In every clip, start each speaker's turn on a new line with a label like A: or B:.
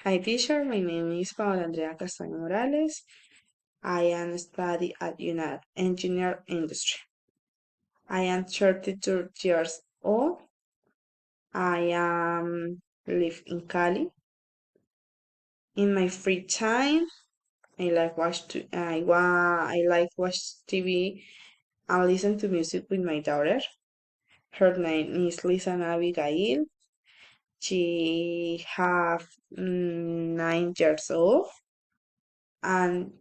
A: Hi teacher, my name is Paola Andrea Castaño Morales. I am study at United Engineer Industry. I am 32 years old. I am live in Cali. In my free time, I like watch TV and listen to music with my daughter. Her name is Lisa Abigail. She have 9 years old, and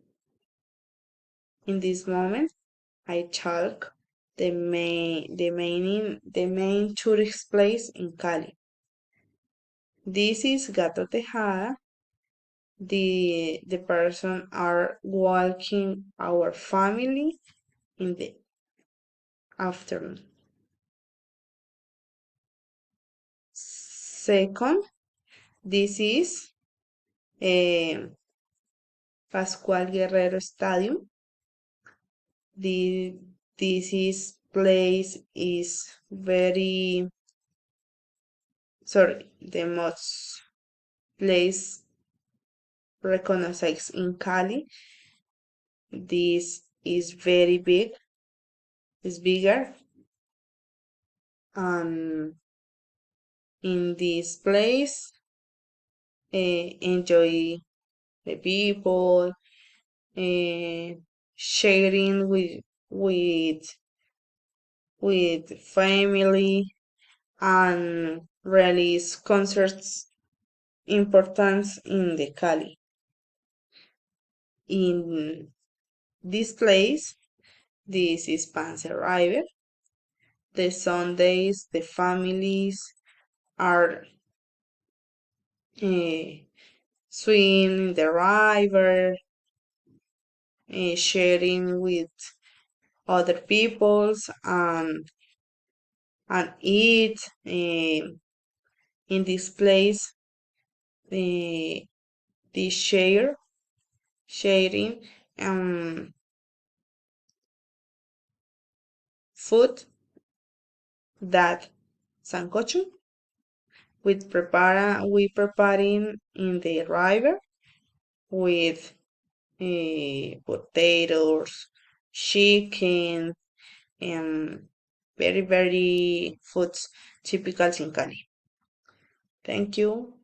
A: in this moment I talk the main tourist place in Cali. This is Gato Tejada. The person are walking our family in the afternoon. Second, this is Pascual Guerrero Stadium. The this is place is very sorry the most place recognized in Cali. This is very big. It's bigger. In this place, enjoy the people, uh, sharing with family, and release concerts importance in the Cali. In this place, this is Panzer River. The Sundays, the families are uh, swim in the river, sharing with other peoples, and eat in this place. The the sharing food that sancocho we preparing in the river with potatoes, chicken, and very foods typical in Cali. Thank you.